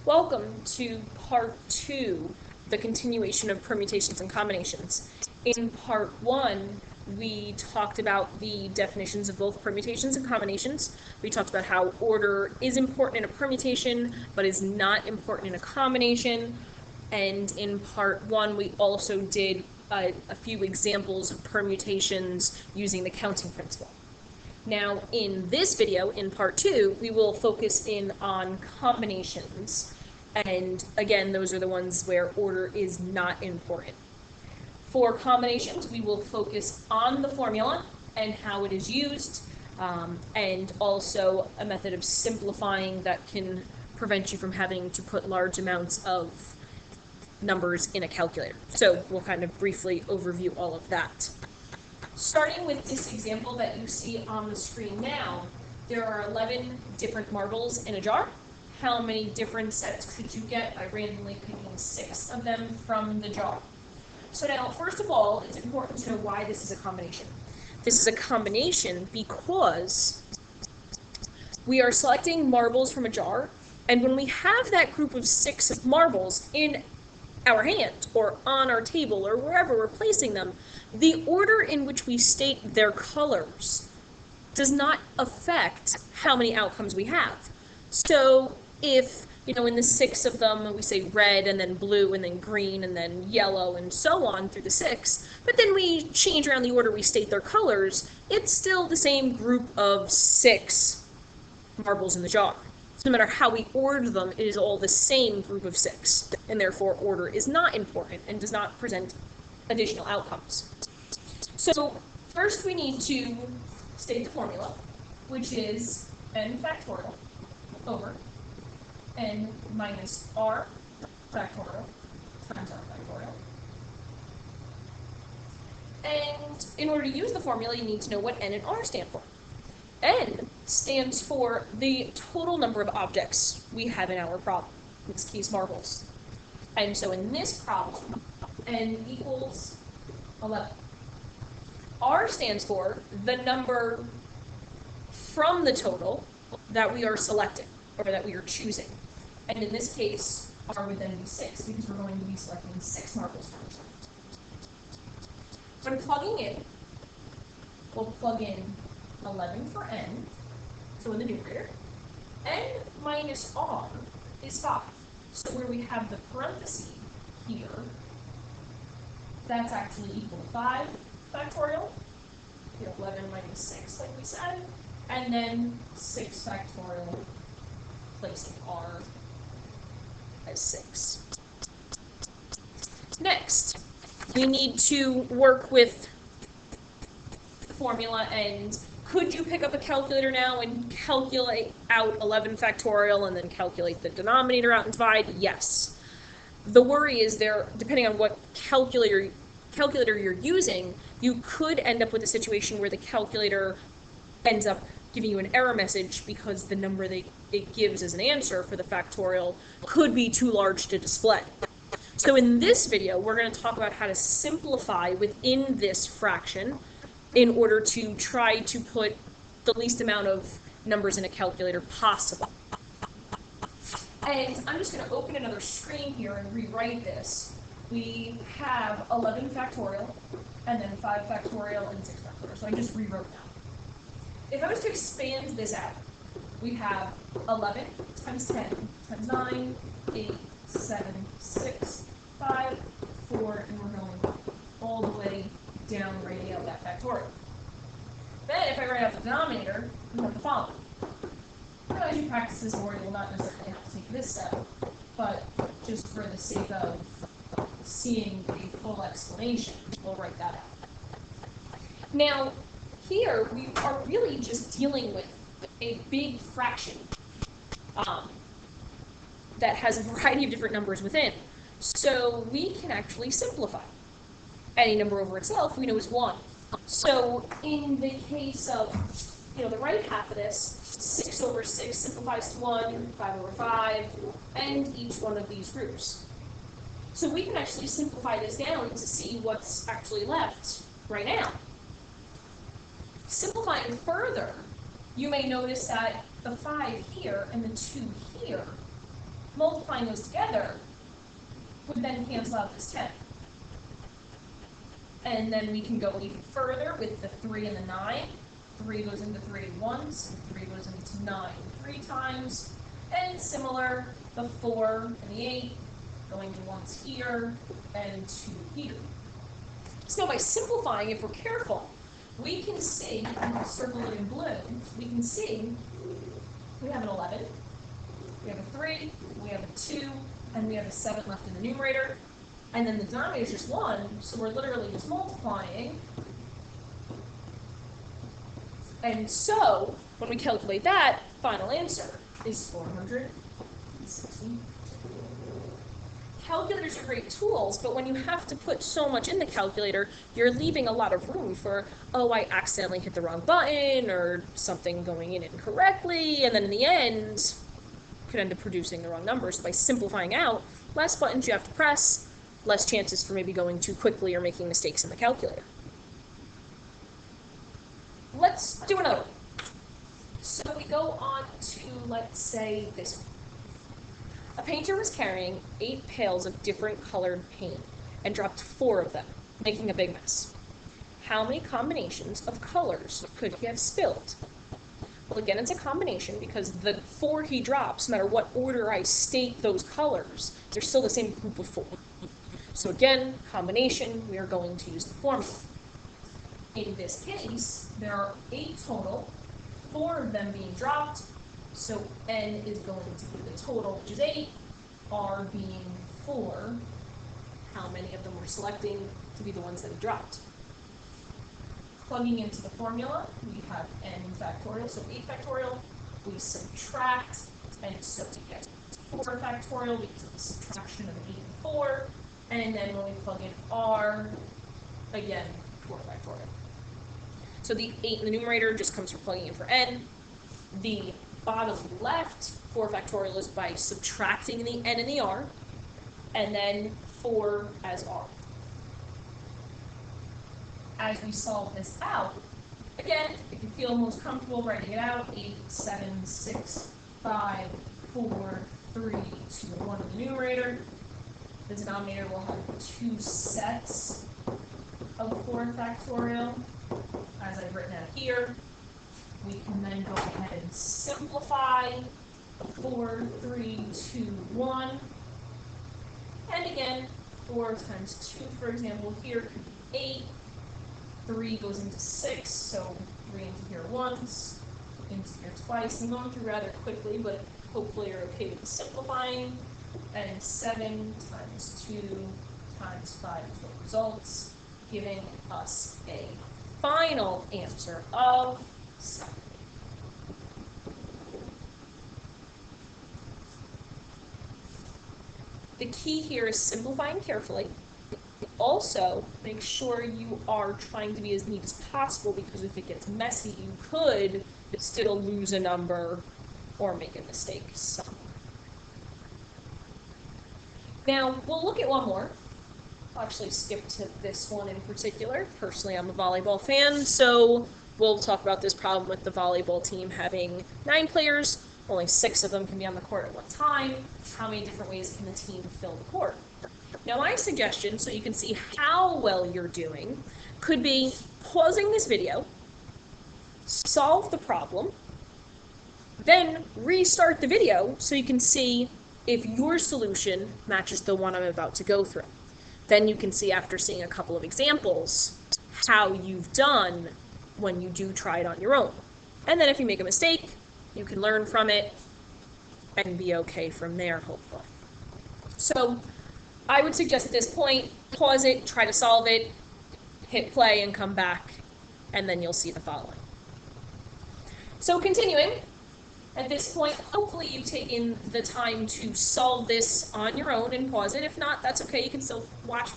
Welcome to part 2, the continuation of permutations and combinations. In part 1, we talked about the definitions of both permutations and combinations. We talked about how order is important in a permutation, but is not important in a combination. And in part 1, we also did a few examples of permutations using the counting principle. Now, in this video, in part 2, we will focus in on combinations. And again, those are the ones where order is not important. For combinations, we will focus on the formula and how it is used, and also a method of simplifying that can prevent you from having to put large amounts of numbers in a calculator. So we'll kind of briefly overview all of that. Starting with this example that you see on the screen now, there are 11 different marbles in a jar. How many different sets could you get by randomly picking 6 of them from the jar? So now, first of all, it's important to know why this is a combination. This is a combination because we are selecting marbles from a jar, and when we have that group of 6 marbles in our hand or on our table or wherever we're placing them, the order in which we state their colors does not affect how many outcomes we have. So if, in the 6 of them, we say red and then blue and then green and then yellow and so on through the 6, but then we change around the order we state their colors, it's still the same group of 6 marbles in the jar. So no matter how we order them, it is all the same group of 6, and therefore order is not important and does not present additional outcomes. So first we need to state the formula, which is n factorial over n minus r factorial times r factorial. And in order to use the formula, you need to know what n and r stand for. N stands for the total number of objects we have in our problem, in this case marbles. And so in this problem, n equals 11. R stands for the number from the total that we are selecting, or that we are choosing. And in this case, R would then be 6, because we're going to be selecting 6 marbles from the total. When plugging in, we'll plug in 11 for n, so in the numerator. N minus r is 5. So where we have the parenthesis here, that's actually equal to 5 factorial. 11 minus 6, like we said. And then 6 factorial, placing r as 6. Next, we need to work with the formula, and could you pick up a calculator now and calculate out 11 factorial and then calculate the denominator out and divide? Yes. The worry is there, depending on what calculator you're using, you could end up with a situation where the calculator ends up giving you an error message because the number that it gives as an answer for the factorial could be too large to display. So in this video, we're going to talk about how to simplify within this fraction in order to try to put the least amount of numbers in a calculator possible. And I'm just going to open another screen here and rewrite this. We have 11 factorial, and then 5 factorial, and 6 factorial. So I just rewrote that. If I was to expand this out, we have 11 times 10 times 9, 8, 7, 6, 5, 4, and we're going all the way down writing out that factorial. Then if I write out the denominator, we have the following. Now, as you practice this more, you will not necessarily have to take this step, but just for the sake of seeing a full explanation, we'll write that out. Now, here we are really just dealing with a big fraction that has a variety of different numbers within. So we can actually simplify. Any number over itself we know is 1. So in the case of the right half of this, 6 over 6 simplifies to 1, 5 over 5, and each one of these groups. So we can actually simplify this down to see what's actually left right now. Simplifying further, you may notice that the 5 here and the 2 here multiplying those together would then cancel out this 10. And then we can go even further with the 3 and the 9. 3 goes into 3 once, and 3 goes into 9 3 times. And similar, the 4 and the 8 going to once here and 2 here. So by simplifying, if we're careful, we can see, and I'll circle it in blue, we can see we have an 11, we have a 3, we have a 2, and we have a 7 left in the numerator. And then the denominator is just 1, so we're literally just multiplying. And so, when we calculate that, final answer is 460. Calculators are great tools, but when you have to put so much in the calculator, you're leaving a lot of room for, oh, I accidentally hit the wrong button, or something going in incorrectly, and then in the end, you could end up producing the wrong number. So by simplifying out, less buttons you have to press, less chances for maybe going too quickly or making mistakes in the calculator. Let's do another one. So we go on to, let's say, this one. A painter was carrying 8 pails of different colored paint and dropped 4 of them, making a big mess. How many combinations of colors could he have spilled? Well, again, it's a combination because the 4 he drops, no matter what order I state those colors, they're still the same group of 4. So again, combination, we are going to use the formula. In this case, there are 8 total, 4 of them being dropped, so N is going to be the total, which is 8, R being 4. How many of them we're selecting to be the ones that have dropped? Plugging into the formula, we have N factorial, so 8 factorial. We subtract, and so we get 4 factorial because of the subtraction of 8 and 4. And then when we plug in R, again, 4 factorial. So the 8 in the numerator just comes from plugging in for N. The bottom left, 4 factorial, is by subtracting the N and the R, and then 4 as R. As we solve this out, again, if you feel most comfortable writing it out, 8, 7, 6, 5, 4, 3, 2, 1 in the numerator. The denominator will have 2 sets of 4 factorial, as I've written out here. We can then go ahead and simplify 4, 3, 2, 1. And again, 4 times 2, for example, here could be 8. 3 goes into 6, so 3 into here once, into here twice. I'm going through rather quickly, but hopefully you're okay with the simplifying. And 7 times 2 times 5 is what results, giving us a final answer of 7. The key here is simplifying carefully. Also, make sure you are trying to be as neat as possible, because if it gets messy, you could still lose a number or make a mistake somewhere. Now, we'll look at one more. I'll actually skip to this one in particular. Personally, I'm a volleyball fan, so we'll talk about this problem with the volleyball team having 9 players. Only 6 of them can be on the court at one time. How many different ways can the team fill the court? Now, my suggestion, so you can see how well you're doing, could be pausing this video, solve the problem, then restart the video so you can see if your solution matches the one I'm about to go through. Then you can see, after seeing a couple of examples, how you've done when you do try it on your own. And then if you make a mistake, you can learn from it and be okay from there, hopefully. So I would suggest at this point, pause it, try to solve it, hit play and come back, and then you'll see the following. So continuing, at this point, hopefully you've taken the time to solve this on your own and pause it. If not, that's okay. You can still watch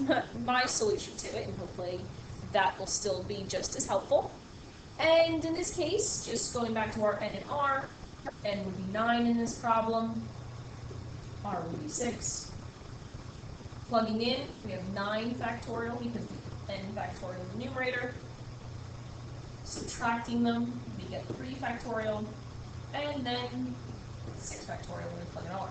my solution to it, and hopefully that will still be just as helpful. And in this case, just going back to our N and R, N would be 9 in this problem, R would be 6. Plugging in, we have 9 factorial because we have N factorial in the numerator. Subtracting them, we get 3 factorial. And then 6 factorial when we plug in R.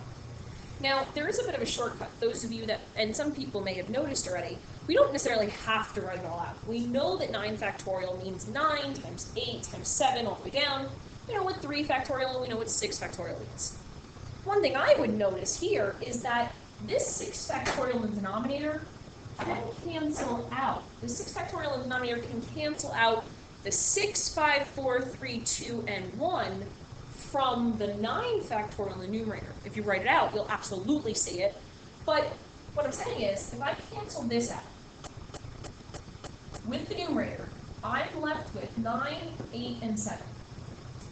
Now, there is a bit of a shortcut. Those of you that, and some people may have noticed already, we don't necessarily have to write it all out. We know that 9 factorial means 9 times 8 times 7 all the way down. We know what 3 factorial and we know what 6 factorial means. One thing I would notice here is that this 6 factorial in the denominator can cancel out. The 6 factorial in the denominator can cancel out the 6, 5, 4, 3, 2, and 1 from the 9 factorial in the numerator. If you write it out, you'll absolutely see it. But what I'm saying is, if I cancel this out with the numerator, I'm left with 9, 8, and 7.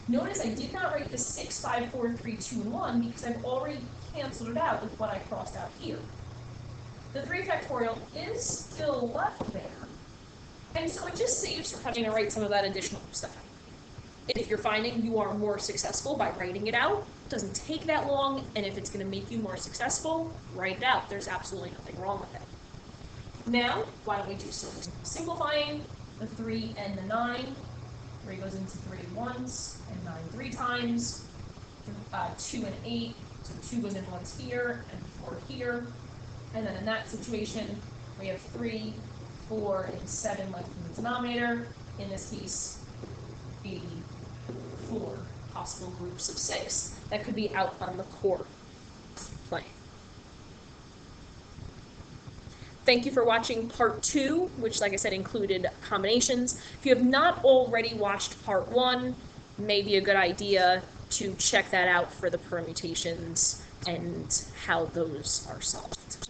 Notice I did not write the 6, 5, 4, 3, 2, and 1 because I've already canceled it out with what I crossed out here. The 3 factorial is still left there. And so it just saves you having to write some of that additional stuff. If you're finding you are more successful by writing it out, it doesn't take that long, and if it's going to make you more successful, write it out. There's absolutely nothing wrong with it. Now, why don't we do some simplifying? The 3 and the 9. 3 goes into 3 once, and 9 3 times. 2 and 8, so 2 goes in once here, and 4 here. And then in that situation, we have 3, 4, and 7 left in the denominator. In this case, 84 possible groups of 6 that could be out on the core plane. Thank you for watching part 2, which, like I said, included combinations. If you have not already watched part 1, maybe a good idea to check that out for the permutations and how those are solved.